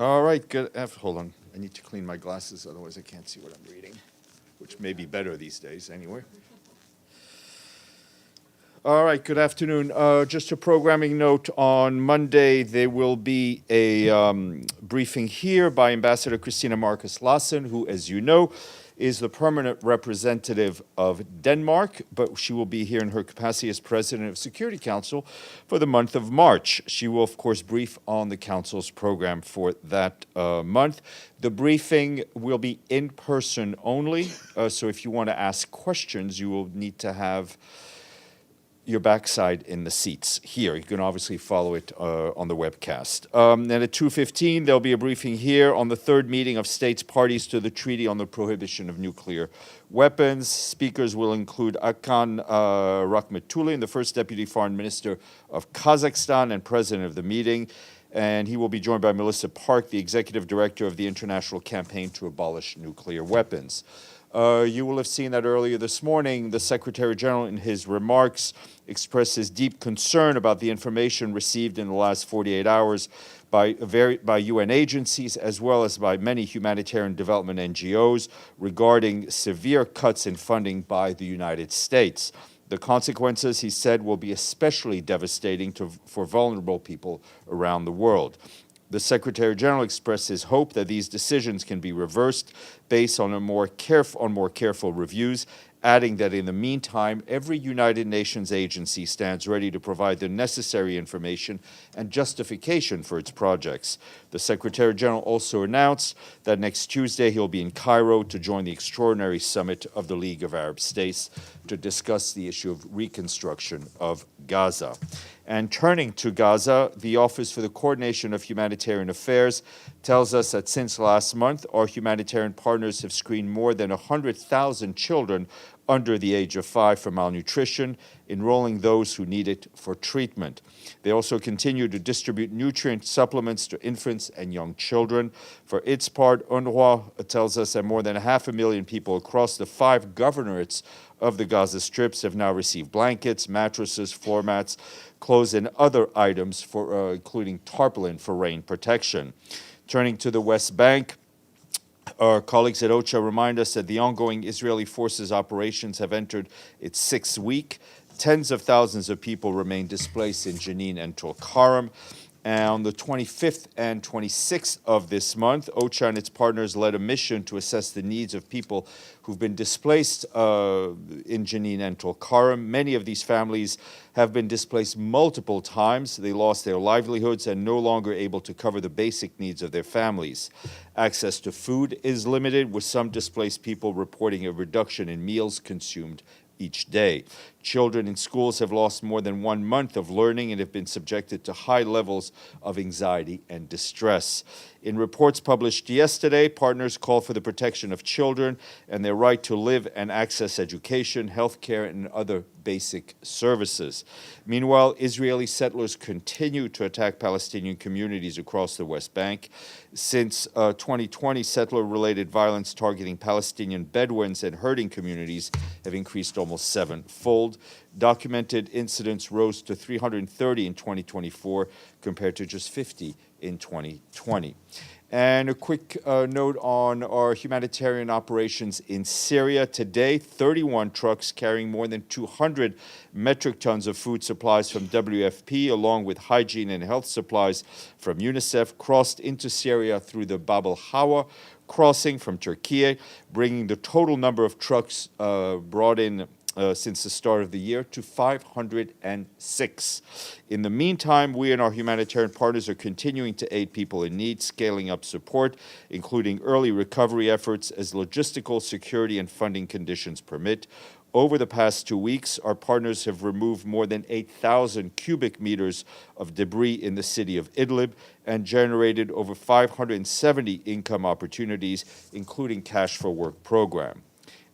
All right, good. Hold on. I need to clean my glasses, otherwise I can't see what I'm reading, which may be better these days anyway. All right, good afternoon. Just a programming note, on Monday there will be a briefing here by Ambassador Christina Markus Lassen, who, as you know, is the permanent representative of Denmark, but she will be here in her capacity as President of Security Council for the month of March. She will, of course, brief on the Council's program for that month. The briefing will be in person only, so if you want to ask questions, you will need to have your backside in the seats here. You can obviously follow it on the webcast. And at 2:15, there'll be a briefing here on the third meeting of states parties to the Treaty on the Prohibition of Nuclear Weapons. Speakers will include Akan Rakhmetullin, the first Deputy Foreign Minister of Kazakhstan and President of the meeting. And he will be joined by Melissa Parke, the Executive Director of the International Campaign to Abolish Nuclear Weapons. You will have seen that earlier this morning, the Secretary General in his remarks expressed his deep concern about the information received in the last 48 hours by UN agencies as well as by many humanitarian development NGOs regarding severe cuts in funding by the United States. The consequences, he said, will be especially devastating for vulnerable people around the world. The Secretary General expressed his hope that these decisions can be reversed based on more careful reviews, adding that in the meantime, every United Nations agency stands ready to provide the necessary information and justification for its projects. The Secretary General also announced that next Tuesday he'll be in Cairo to join the extraordinary summit of the League of Arab States to discuss the issue of reconstruction of Gaza. And turning to Gaza, the Office for the Coordination of Humanitarian Affairs tells us that since last month, our humanitarian partners have screened more than 100,000 children under the age of 5 for malnutrition, enrolling those who need it for treatment. They also continue to distribute nutrient supplements to infants and young children. For its part, UNRWA tells us that more than 500,000 people across the 5 governorates of the Gaza Strips have now received blankets, mattresses, floor mats, clothes, and other items, for including tarpaulin for rain protection. Turning to the West Bank, our colleagues at OCHA remind us that the ongoing Israeli forces operations have entered its 6th week. Tens of thousands of people remain displaced in Jenin and Tulkarem. And on the 25th and 26th of this month, OCHA and its partners led a mission to assess the needs of people who've been displaced in Jenin and Tulkarem. Many of these families have been displaced multiple times. They lost their livelihoods and no longer able to cover the basic needs of their families. Access to food is limited, with some displaced people reporting a reduction in meals consumed each day. Children in schools have lost more than 1 month of learning and have been subjected to high levels of anxiety and distress. In reports published yesterday, partners call for the protection of children and their right to live and access education, healthcare, and other basic services. Meanwhile, Israeli settlers continue to attack Palestinian communities across the West Bank. Since 2020, settler-related violence targeting Palestinian Bedouins and herding communities have increased almost 7-fold. Documented incidents rose to 330 in 2024 compared to just 50 in 2020. And a quick note on our humanitarian operations in Syria. Today, 31 trucks carrying more than 200 metric tons of food supplies from WFP, along with hygiene and health supplies from UNICEF, crossed into Syria through the Bab al-Hawa crossing from Turkey, bringing the total number of trucks brought in since the start of the year to 506. In the meantime, we and our humanitarian partners are continuing to aid people in need, scaling up support, including early recovery efforts as logistical, security, and funding conditions permit. Over the past 2 weeks, our partners have removed more than 8,000 cubic meters of debris in the city of Idlib and generated over 570 income opportunities, including Cash for Work program.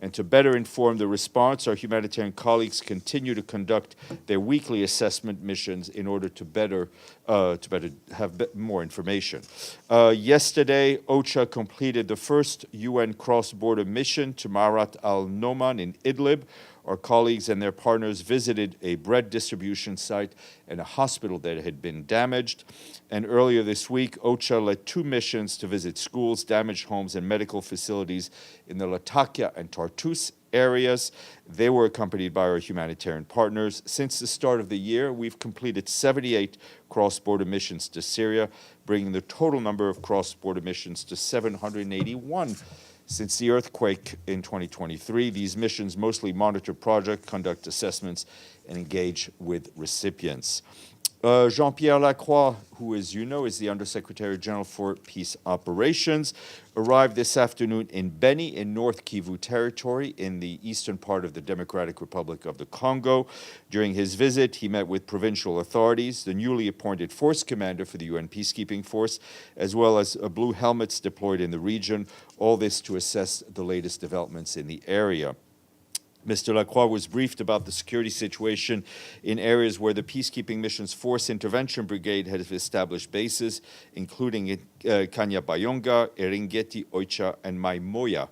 And to better inform the response, our humanitarian colleagues continue to conduct their weekly assessment missions in order to better have more information. Yesterday, OCHA completed the first UN cross-border mission to Marat al-Noman in Idlib. Our colleagues and their partners visited a bread distribution site and a hospital that had been damaged. And earlier this week, OCHA led 2 missions to visit schools, damaged homes, and medical facilities in the Latakia and Tartus areas. They were accompanied by our humanitarian partners. Since the start of the year, we've completed 78 cross-border missions to Syria, bringing the total number of cross-border missions to 781 since the earthquake in 2023. These missions mostly monitor projects, conduct assessments, and engage with recipients. Jean-Pierre Lacroix, who, as you know, is the Undersecretary General for Peace Operations, arrived this afternoon in Beni in North Kivu Territory in the eastern part of the Democratic Republic of the Congo. During his visit, he met with provincial authorities, the newly appointed force commander for the UN Peacekeeping Force, as well as blue helmets deployed in the region, all this to assess the latest developments in the area. Mr. Lacroix was briefed about the security situation in areas where the Peacekeeping Mission's Force Intervention Brigade has established bases, including Kanyabayonga, Eringeti, Oicha, and Maimoya.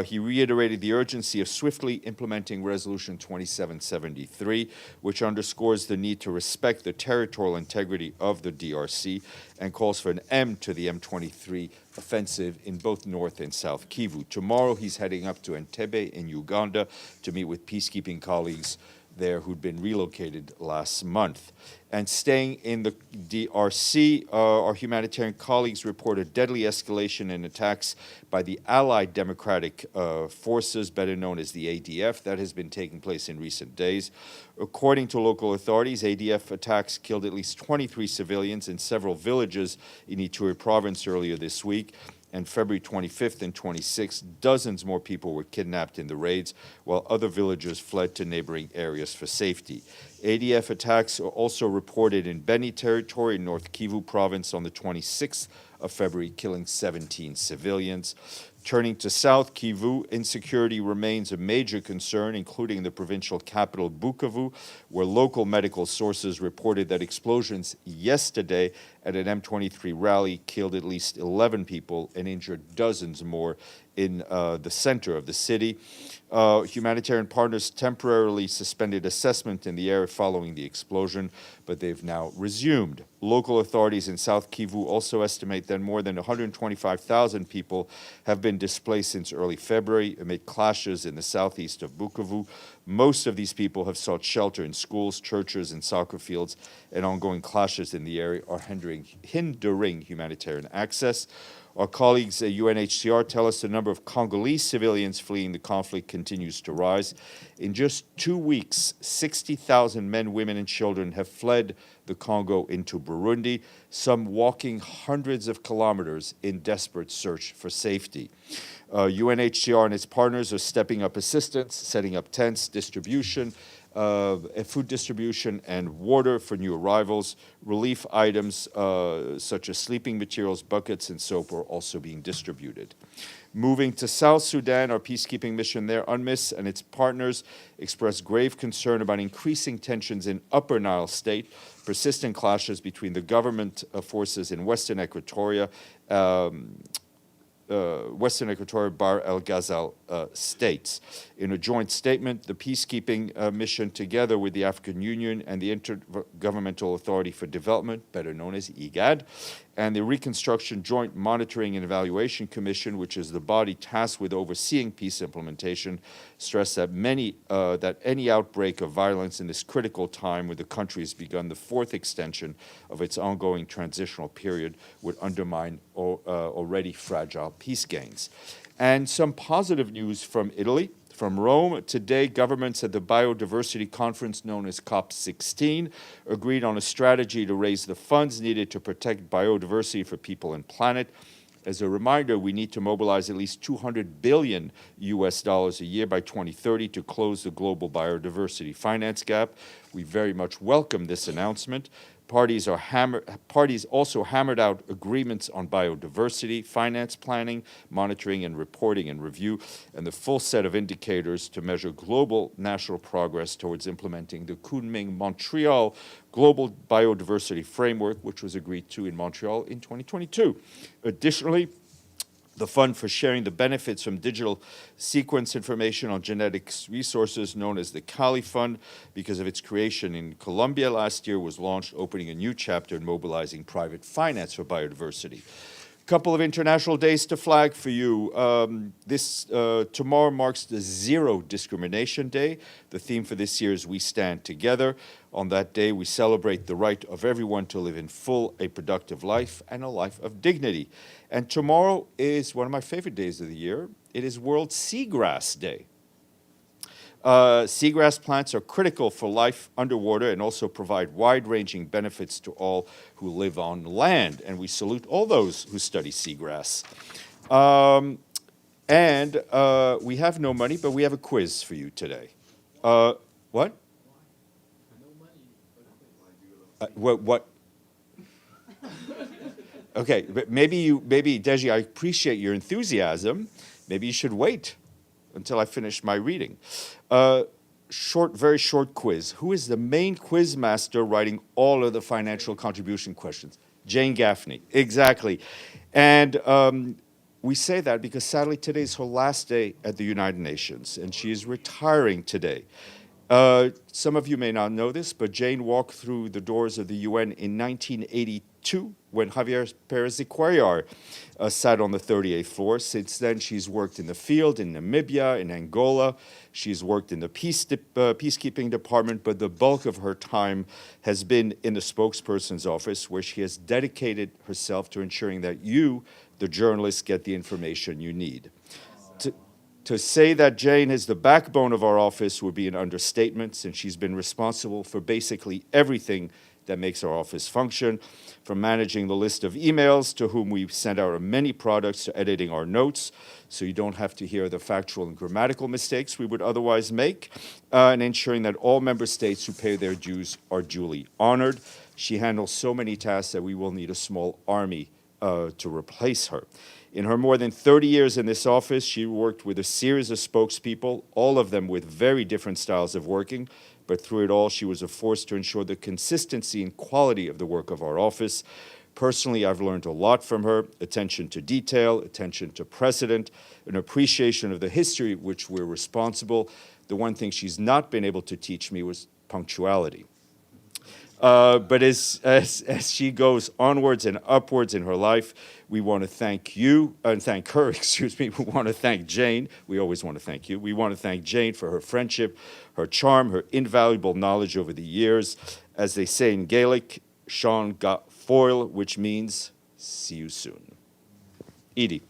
He reiterated the urgency of swiftly implementing Resolution 2773, which underscores the need to respect the territorial integrity of the DRC and calls for an end to the M23 offensive in both North and South Kivu. Tomorrow, he's heading up to Entebbe in Uganda to meet with peacekeeping colleagues there who'd been relocated last month. And staying in the DRC, our humanitarian colleagues report a deadly escalation in attacks by the Allied Democratic Forces, better known as the ADF, that has been taking place in recent days. According to local authorities, ADF attacks killed at least 23 civilians in several villages in Ituri province earlier this week. And February 25th and 26th, dozens more people were kidnapped in the raids, while other villagers fled to neighboring areas for safety. ADF attacks are also reported in Beni territory, North Kivu province, on the 26th of February, killing 17 civilians. Turning to South Kivu, insecurity remains a major concern, including the provincial capital, Bukavu, where local medical sources reported that explosions yesterday at an M23 rally killed at least 11 people and injured dozens more in the center of the city. Humanitarian partners temporarily suspended assessment in the area following the explosion, but they've now resumed. Local authorities in South Kivu also estimate that more than 125,000 people have been displaced since early February amid clashes in the southeast of Bukavu. Most of these people have sought shelter in schools, churches, and soccer fields, and ongoing clashes in the area are hindering humanitarian access. Our colleagues at UNHCR tell us the number of Congolese civilians fleeing the conflict continues to rise. In just 2 weeks, 60,000 men, women, and children have fled the Congo into Burundi, some walking hundreds of kilometers in desperate search for safety. UNHCR and its partners are stepping up assistance, setting up tents, distribution, food distribution, and water for new arrivals. Relief items such as sleeping materials, buckets, and soap are also being distributed. Moving to South Sudan, our peacekeeping mission there, UNMISS, and its partners expressed grave concern about increasing tensions in Upper Nile State, persistent clashes between the government forces in Western Equatoria, Bahr el Ghazal states. In a joint statement, the peacekeeping mission, together with the African Union and the Intergovernmental Authority for Development, better known as IGAD, and the Reconstruction Joint Monitoring and Evaluation Commission, which is the body tasked with overseeing peace implementation, stressed that any outbreak of violence in this critical time where the country has begun the 4th extension of its ongoing transitional period would undermine already fragile peace gains. And some positive news from Italy. From Rome, today, governments at the Biodiversity Conference known as COP16 agreed on a strategy to raise the funds needed to protect biodiversity for people and planet. As a reminder, we need to mobilize at least $200 billion a year by 2030 to close the global biodiversity finance gap. We very much welcome this announcement. Parties also hammered out agreements on biodiversity, finance planning, monitoring and reporting and review, and the full set of indicators to measure global national progress towards implementing the Kunming-Montreal Global Biodiversity Framework, which was agreed to in Montreal in 2022. Additionally, the fund for sharing the benefits from digital sequence information on genetics resources, known as the Cali Fund, because of its creation in Colombia last year, was launched, opening a new chapter in mobilizing private finance for biodiversity. Couple of international days to flag for you. Tomorrow marks the Zero Discrimination Day. The theme for this year is We Stand Together. On that day, we celebrate the right of everyone to live in full, a productive life and a life of dignity. And tomorrow is one of my favorite days of the year. It is World Seagrass Day. Seagrass plants are critical for life underwater and also provide wide-ranging benefits to all who live on land. And we salute all those who study seagrass. We have no money, but we have a quiz for you today. What? What? Okay, but maybe Deji, I appreciate your enthusiasm. Maybe you should wait until I finish my reading. Very short quiz. Who is the main quiz master writing all of the financial contribution questions? Jane Gaffney, exactly. And we say that because sadly today is her last day at the United Nations, and she is retiring today. Some of you may not know this, but Jane walked through the doors of the UN in 1982 when Javier Pérez de Cuellar sat on the 38th floor. Since then, she's worked in the field in Namibia, in Angola. She's worked in the peacekeeping department, but the bulk of her time has been in the spokesperson's office, where she has dedicated herself to ensuring that you, the journalists, get the information you need. To say that Jane is the backbone of our office would be an understatement, since she's been responsible for basically everything that makes our office function, from managing the list of emails to whom we send out many products to editing our notes, so you don't have to hear the factual and grammatical mistakes we would otherwise make, and ensuring that all member states who pay their dues are duly honored. She handles so many tasks that we will need a small army to replace her. In her more than 30 years in this office, she worked with a series of spokespeople, all of them with very different styles of working, but through it all, she was a force to ensure the consistency and quality of the work of our office. Personally, I've learned a lot from her: attention to detail, attention to precedent, an appreciation of the history of which we're responsible. The one thing she's not been able to teach me was punctuality. But as she goes onwards and upwards in her life, we want to thank you, and thank her, excuse me. We want to thank Jane. We always want to thank you. We want to thank Jane for her friendship, her charm, her invaluable knowledge over the years. As they say in Gaelic, Sean got foil, which means see you soon. Edie.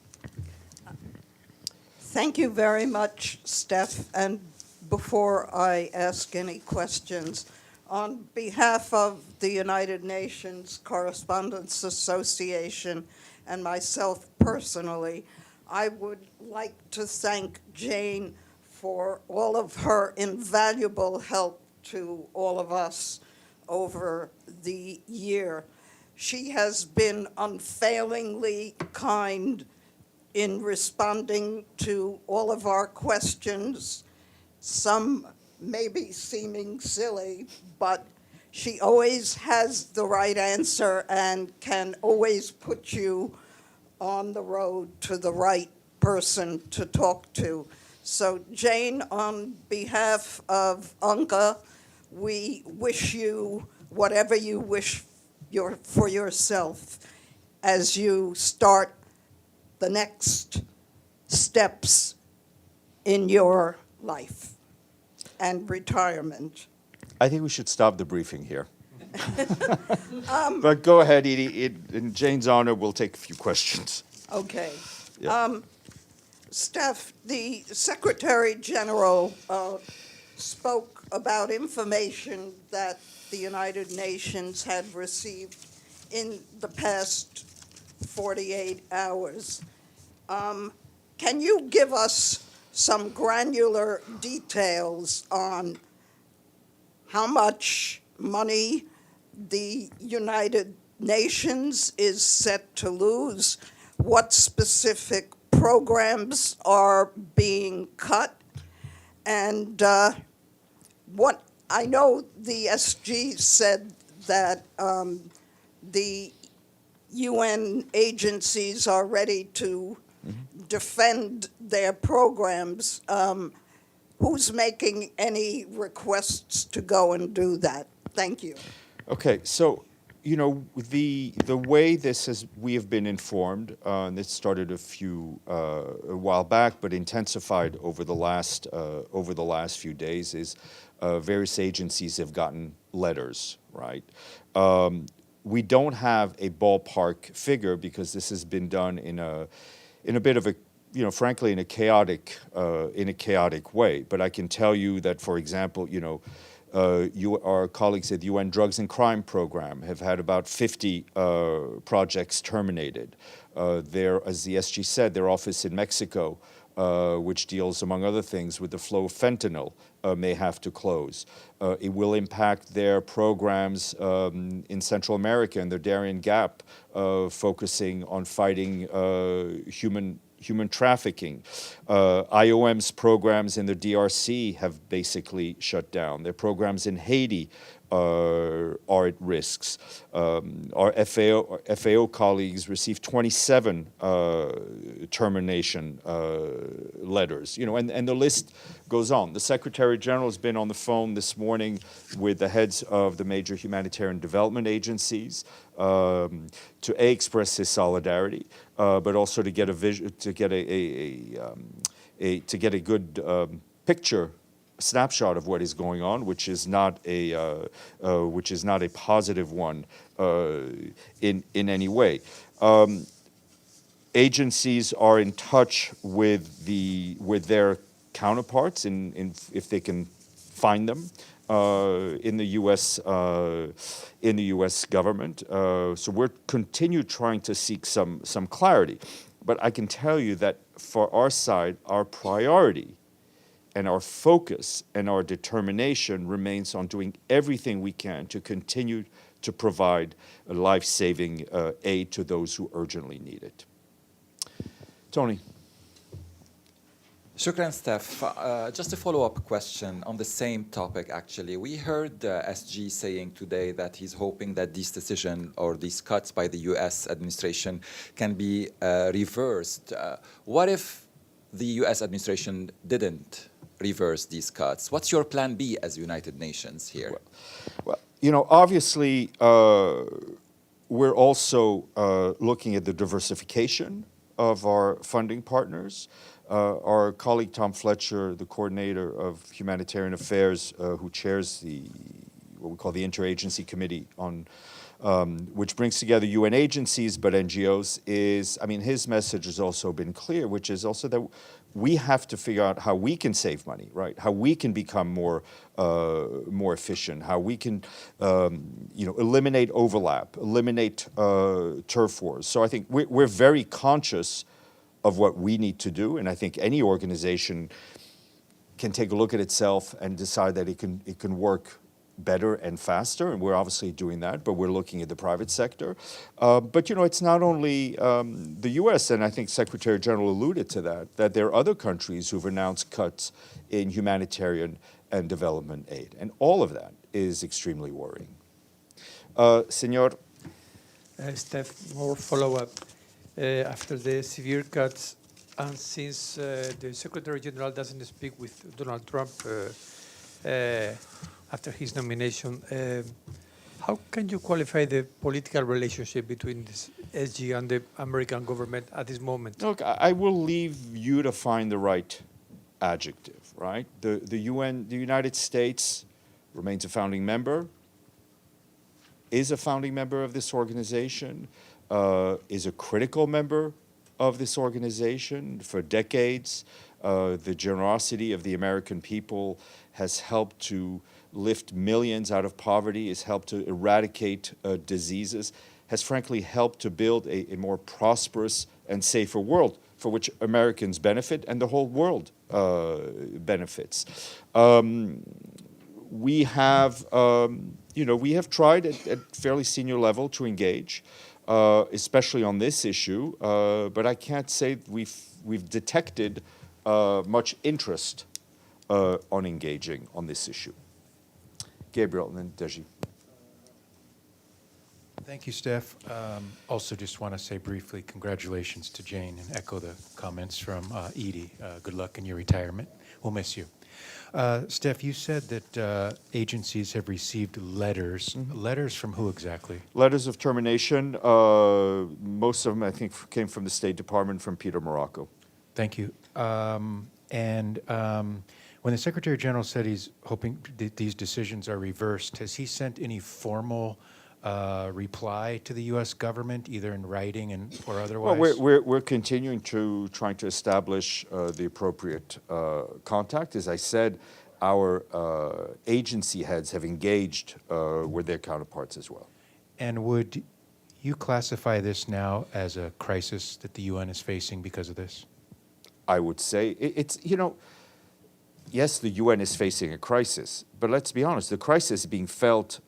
Thank you very much, Steph. And before I ask any questions, on behalf of the United Nations Correspondents Association and myself personally, I would like to thank Jane for all of her invaluable help to all of us over the year. She has been unfailingly kind in responding to all of our questions, some maybe seeming silly, but she always has the right answer and can always put you on the road to the right person to talk to. So Jane, on behalf of UNCA, we wish you whatever you wish for yourself as you start the next steps in your life and retirement. I think we should stop the briefing here. But go ahead, Edie. In Jane's honor, we'll take a few questions. Okay. Yeah. Steph, the Secretary General spoke about information that the United Nations had received in the past 48 hours. Can you give us some granular details on how much money the United Nations is set to lose, what specific programs are being cut, and what I know the SG said that the UN agencies are ready to defend their programs, who's making any requests to go and do that? Thank you. Okay, so the way we have been informed, and this started a while back, but intensified over the last few days, is various agencies have gotten letters, right? We don't have a ballpark figure because this has been done in a bit of a, frankly, in a chaotic way. But I can tell you that, for example, our colleagues at the UN Drugs and Crime Program have had about 50 projects terminated. As the SG said, their office in Mexico, which deals, among other things, with the flow of fentanyl, may have to close. It will impact their programs in Central America and their Darien Gap, focusing on fighting human trafficking. IOM's programs in the DRC have basically shut down. Their programs in Haiti are at risks. Our FAO colleagues received 27 termination letters, and the list goes on. The Secretary General has been on the phone this morning with the heads of the major humanitarian development agencies to express his solidarity, but also to get a good picture, snapshot of what is going on, which is not a positive one in any way. Agencies are in touch with their counterparts if they can find them in the U.S. government. So we're continue trying to seek some clarity, but I can tell you that for our side, our priority and our focus and our determination remains on doing everything we can to continue to provide a life-saving aid to those who urgently need it. Tony. Shukran, Steph. Just a follow-up question on the same topic, actually. We heard SG saying today that he's hoping that this decision or these cuts by the U.S. administration can be reversed. What if the U.S. administration didn't reverse these cuts? What's your plan B as United Nations here? Well, obviously, we're also looking at the diversification of our funding partners. Our colleague Tom Fletcher, the coordinator of humanitarian affairs, who chairs what we call the Interagency Committee on which brings together UN agencies but NGOs, his message has also been clear, which is also that we have to figure out how we can save money, right? How we can become more efficient, how we can eliminate overlap, eliminate turf wars. So I think we're very conscious of what we need to do, and I think any organization can take a look at itself and decide that it can work better and faster, and we're obviously doing that, but we're looking at the private sector. But it's not only the U.S., and I think Secretary General alluded to that there are other countries who've announced cuts in humanitarian and development aid, and all of that is extremely worrying. Senor? Steph, more follow-up. After the severe cuts, and since the Secretary General doesn't speak with Donald Trump after his nomination, how can you qualify the political relationship between this SG and the American government at this moment? Look, I will leave you to find the right adjective, right? The United States remains a founding member, is a founding member of this organization, is a critical member of this organization for decades. The generosity of the American people has helped to lift millions out of poverty, has helped to eradicate diseases, has frankly helped to build a more prosperous and safer world for which Americans benefit and the whole world benefits. We have tried at fairly senior level to engage, especially on this issue, but I can't say we've detected much interest on engaging on this issue. Gabriel and then Deji. Thank you, Steph. Also, just want to say briefly, congratulations to Jane and echo the comments from Edie. Good luck in your retirement. We'll miss you. Steph, you said that agencies have received letters. Letters from who exactly? Letters of termination, most of them, I think, came from the State Department, from Peter Morocco. Thank you. When the Secretary General said he's hoping that these decisions are reversed, has he sent any formal reply to the U.S. government, either in writing or otherwise? Well, we're continuing to trying to establish the appropriate contact. As I said, our agency heads have engaged with their counterparts as well. And would you classify this now as a crisis that the UN is facing because of this? I would say it's, yes, the UN is facing a crisis, but let's be honest, the crisis is being felt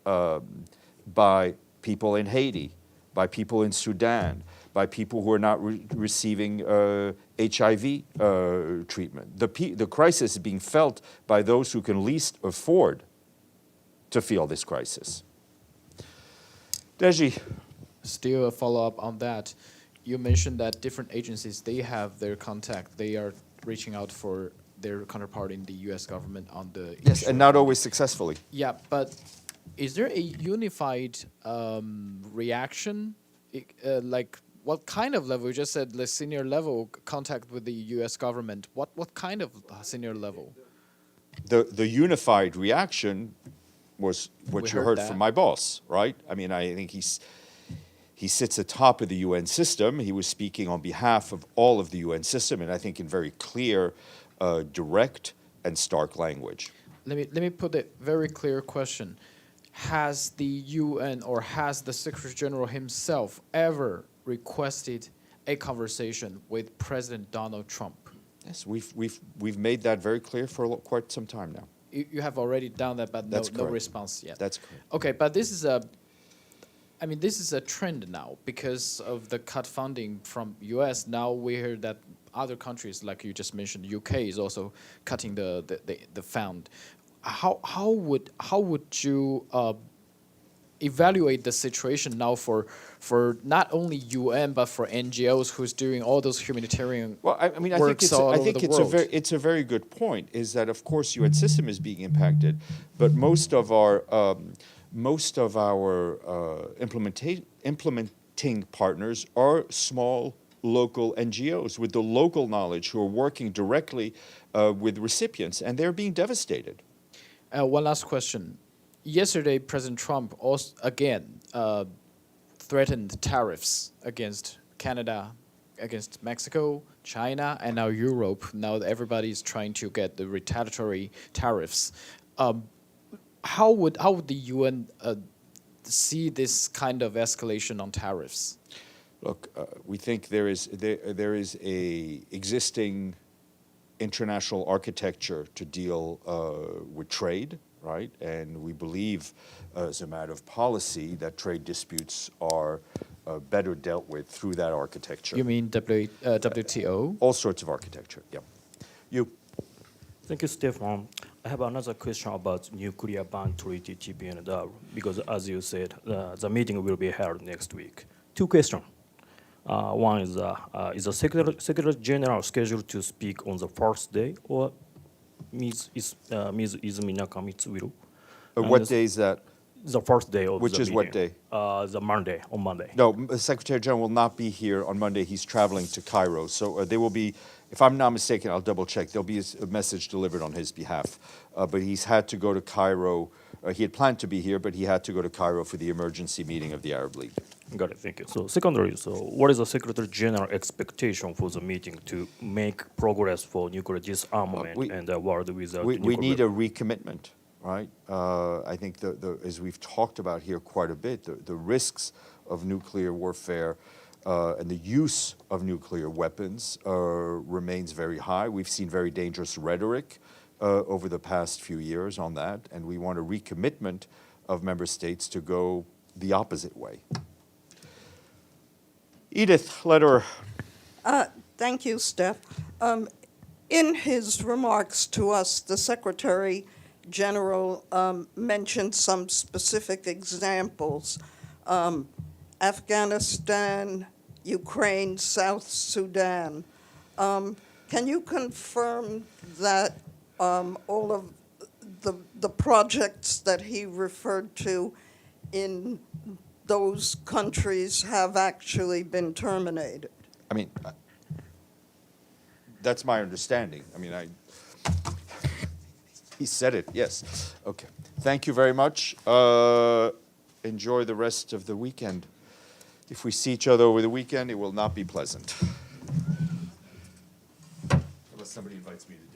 by people in Haiti, by people in Sudan, by people who are not receiving HIV treatment. The crisis is being felt by those who can least afford to feel this crisis. Deji. Still a follow-up on that. You mentioned that different agencies, they have their contact. They are reaching out for their counterpart in the U.S. government on the Yes, issue. and not always successfully. Yeah, but is there a unified reaction? Like, what kind of level? You just said the senior level contact with the U.S. government. What kind of senior level? The unified reaction was what We you heard heard that. from my boss, right? I mean, I think he sits atop of the UN system. He was speaking on behalf of all of the UN system, and I think in very clear, direct, and stark language. Let me put a very clear question. Has the UN or has the Secretary General himself ever requested a conversation with President Donald Trump? Yes, we've made that very clear for quite some time now. You have already done that, but That's no correct. response yet. That's correct. Okay, but this is a trend now because of the cut funding from U.S. Now we hear that other countries, like you just mentioned, UK is also cutting the fund. How would you evaluate the situation now for not only UN but for NGOs who's doing all those humanitarian Well, I mean, I think works all over the world? it's a very good point. Is that of course UN system is being impacted, but most of our implementing partners are small local NGOs with the local knowledge who are working directly with recipients, and they're being devastated. One last question. Yesterday, President Trump also again threatened tariffs against Canada, against Mexico, China, and now Europe. Now everybody is trying to get the retaliatory tariffs. How would the UN see this kind of escalation on tariffs? Look, we think there is a existing international architecture to deal with trade, right? And we believe, as a matter of policy, that trade disputes are better dealt with through that architecture. You mean WTO? All sorts of architecture, yeah. You. Thank you, Stéphane. I have another question about nuclear ban treaty, TPNW, because as you said, the meeting will be held next week. Two questions. One is the Secretary General scheduled to speak on the first day, or Ms. Izumi Nakamitsu will? What day is that? The first day of Which the is meeting. what day? The Monday, on Monday. No, the Secretary General will not be here on Monday. He's traveling to Cairo. So there will be, if I'm not mistaken, I'll double check, there'll be a message delivered on his behalf. But he's had to go to Cairo. He had planned to be here, but he had to go to Cairo for the emergency meeting of the Arab League. Got it, thank you. So secondly, what is the Secretary General expectation for the meeting to make progress for nuclear disarmament and the world without nuclear We need a weapons? recommitment, right? I think, as we've talked about here quite a bit, the risks of nuclear warfare and the use of nuclear weapons remains very high. We've seen very dangerous rhetoric over the past few years on that, and we want a recommitment of member states to go the opposite way. Edith Lederer. Thank you, Steph. In his remarks to us, the Secretary General mentioned some specific examples. Afghanistan, Ukraine, South Sudan. Can you confirm that all of the projects that he referred to in those countries have actually been terminated? I mean, that's my understanding. I mean, he said it, yes. Okay. Thank you very much. Enjoy the rest of the weekend. If we see each other over the weekend, it will not be pleasant. Unless somebody invites me to